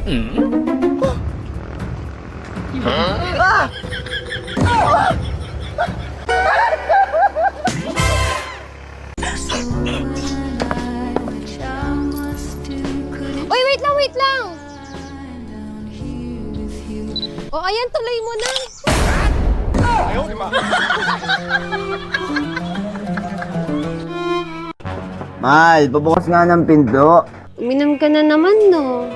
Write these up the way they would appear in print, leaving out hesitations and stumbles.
Ah! Uy, wait lang, wait lang! O, ayan, tuloy mo na. Mahal, pabukas nga ng pinto. Uminom ka na naman, no?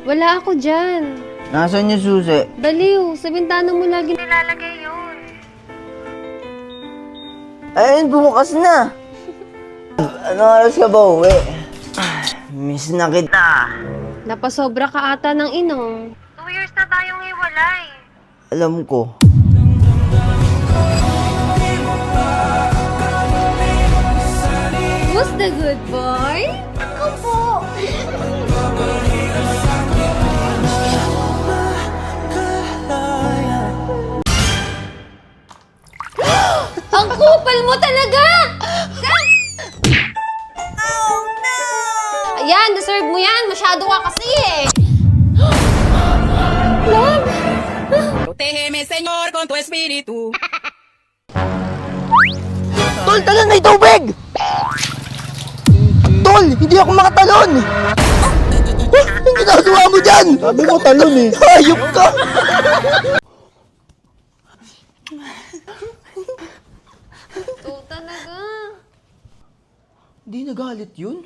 Wala ako dyan. Nasaan yung susi? Baliw, sa bintana mo lagi nilalagay yun. Ayun, bumukas na. Ano oras ka ba uwi? Miss na kita. Napasobra ka ata ng inom. 2 years na tayong hiwalay. Alam ko. Who's the good boy? Ako po. Ang kupal mo talaga! Oh no! Ayan, deserve mo yan. Masyado ka kasi eh. Love! Protégeme, Señor, con tu espíritu. Tol, talon may tubig! Tol, hindi ako makatalon! Ang ginagawa mo dyan? Sabi mo talon eh. Hayop ka! Ito talaga. Hindi nagalit yun?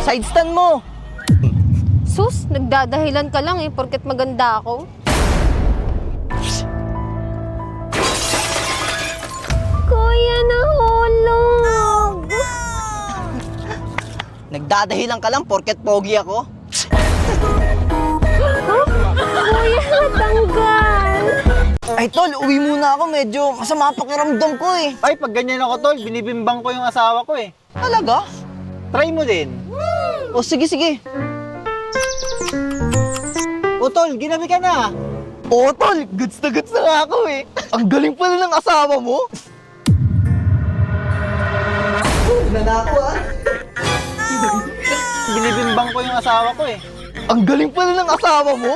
Side stand mo! Sus, nagdadahilan ka lang eh, porket maganda ako. Kuya, nahulog! Nagdadahilan ka lang porket pogi ako? Kuya, natanggal! Ay tol, uwi muna ako. Medyo masama pakiramdam ko eh. Ay, pag ganyan ako, tol, binibimbang ko yung asawa ko eh. Talaga? Try mo din. O sige, sige. O, tol, ginabi ka na. Oo tol, goods na nga ako eh. Ang galing pala ng asawa mo. Nanako ah. Binibimbang ko yung asawa ko eh. Ang galing pala ng asawa mo.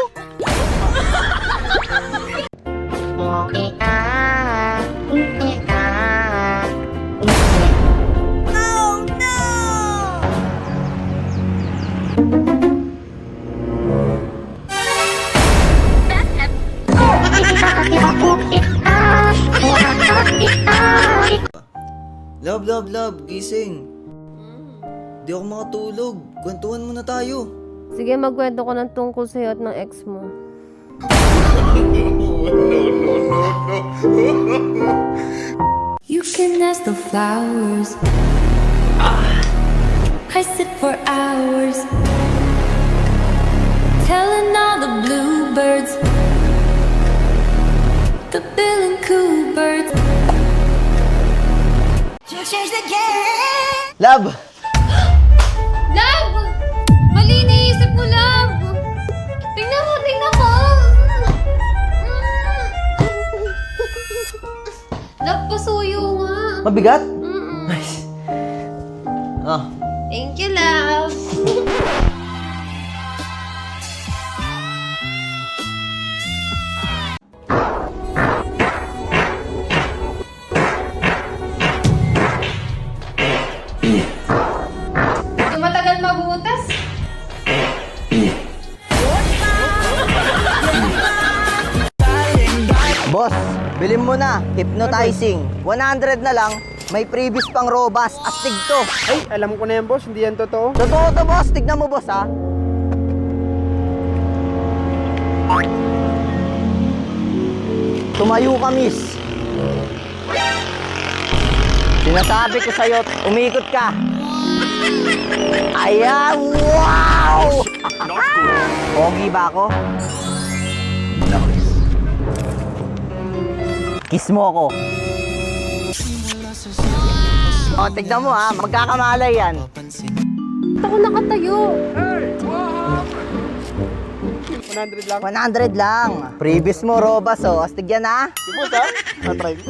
Love, gising. Di ako makatulog. Kwentuhan muna tayo. Sige, magkwento ko ng tungkol sa'yo at ng ex mo. You can ask the flowers. I sit for hours, telling all the bluebirds, the Bill and Coo birds. You change the game. Love! Love! Mali iniisip mo, Love! Tingnan mo, tingnan mo! Love, pasuyo nga. Mabigat? Mm-mm. Nice. Ah. Thank you, Love. Matagal mabutas. Boss, bilhin mo na. Hypnotizing. 100 na lang. May previous pang robust. Astig to. Ay, alam ko na yan, boss. Hindi yan totoo. Totoo to, boss. Tignan mo, boss, ha? Tumayo ka, miss. Sinasabi ko sa'yo, umikot ka. Ayan, wow! Pogi ba ako? Kiss mo ako. O, tignan mo ha, magkakamalay yan. Ako nakatayo. 100 lang. 100 lang. Previous mo, Robas, oh. Astig yan, ha? Si boss, ha? Na-try ko.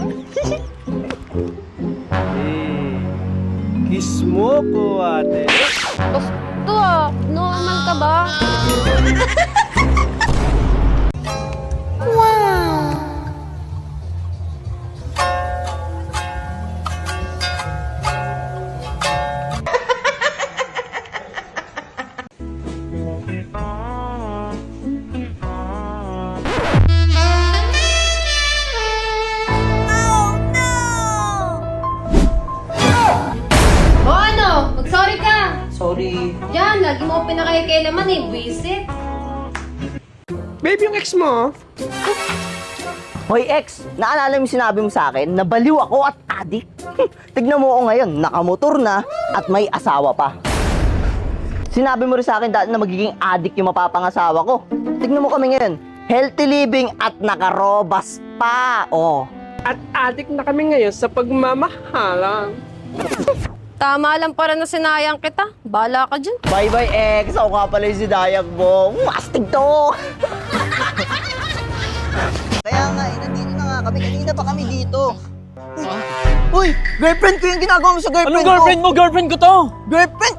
Kiss mo ko, ate. Basto normal ka ba? O ano? Mag-sorry ka! Sorry. Yan, lagi mo ako pinakaikilaman eh, visit. Babe, yung ex mo, Hoy ex, naalala mo yung sinabi mo sa akin na baliw ako at adik? Tignan mo ako ngayon, nakamotor na at may asawa pa. Sinabi mo rin sa akin dati na magiging adik yung mapapangasawa ko. Tignan mo kami ngayon, healthy living at nakarobas pa. Oh. At adik na kami ngayon sa pagmamahalan. Tama lang para na sinayang kita. Bala ka dyan. Bye-bye ex, ako nga pala yung si Dayak mo. Mastig to! Kaya nga, nandito na nga kami. Kanina pa kami dito. Uy, girlfriend ko yung ginagawa mo sa girlfriend Anong ko. girlfriend mo? Girlfriend ko to! Girlfriend?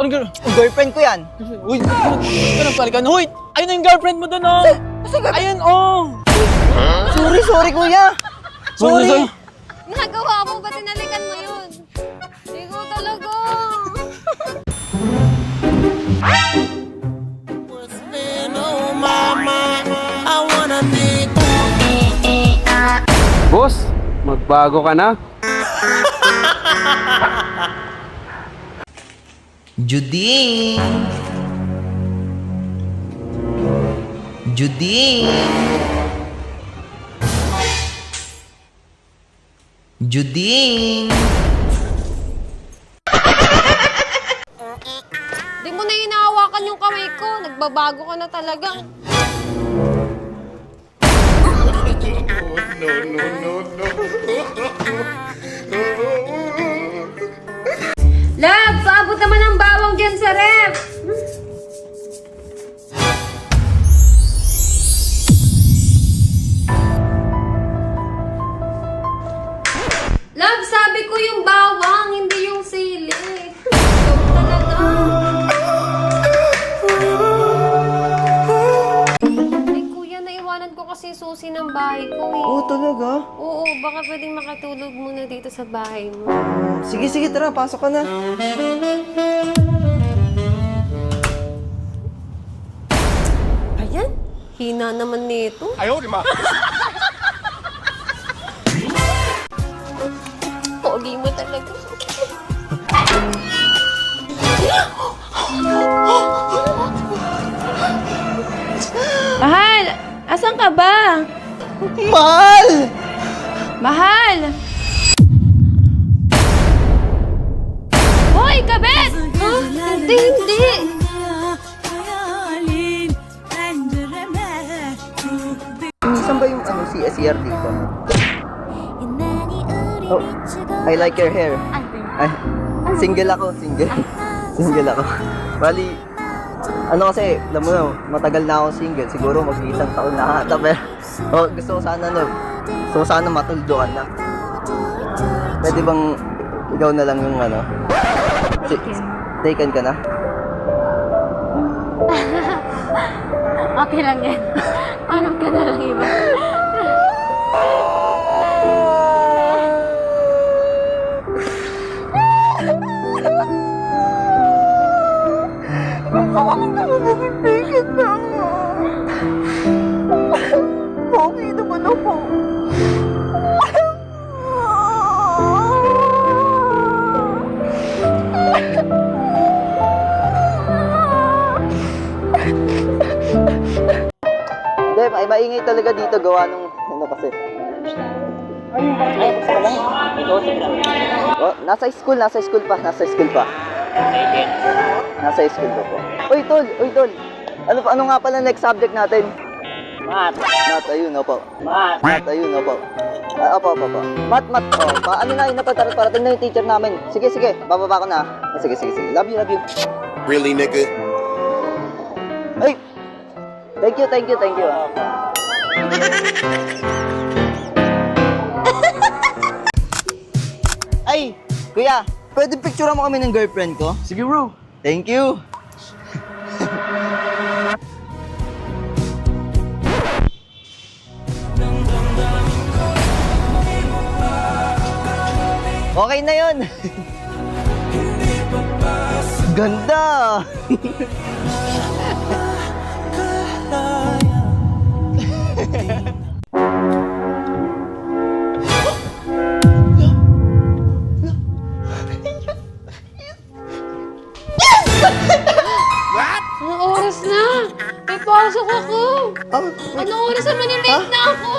Anong girlfriend? Girlfriend ko yan. Uy, anong palikan? Uy, ayun na yung girlfriend mo doon, oh! Ayun, oh! Sorry kuya. Sorry. Nagawa mo, ba't tinalikan mo yun? Hindi ko talaga. boss, magbago ka na. Juding. Juding. Juding. Di mo na hinahawakan yung kamay ko. Nagbabago ka na talaga. Lab, paabot naman ang bawang dyan sa ref. Lab, sabi ko yung bawang, hindi yung sili. Ikaw talaga. Ay, kuya, naiwanan ko kasi susi ng bahay ko eh. Oh, talaga? Oo, baka pwedeng makatulog muna dito sa bahay mo. Sige, tara, pasok ka na. Ayan, hina naman nito. Pogi mo talaga. Mahal! Asan ka ba? Mahal! Mahal! Hoy, kabet! Huh? Hindi. Saan ba yung CSER dito? Oh, I like your hair. Ay, single ako. Single ako. Bali, ano kasi, alam mo na, matagal na akong single. Siguro mag-isang taon na ata. Pero, gusto ko sana matulduan na. Pwede bang ikaw na lang yung taken ka na? Okay lang yan. Hanap ka na lang iba. Taken na ako. Okay naman ako. Hindi, maingay talaga dito gawa nung kasi. Oh, nasa school pa. Nasa school pa po. Uy, tol. Ano nga pala next subject natin? Math, ayun, opo. Math, ayun, opo. Opo. Math. Oh, ano na, parating na yung teacher namin. Sige, bababa ko na. Sige. Love you. Really, nigga? Ay! Thank you. Ay, kuya, pwede picture mo kami ng girlfriend ko? Sige, bro. Thank you. Okay na yun. Ganda. Anong oras na? May pasok ako. Anong oras naman yung late na ako?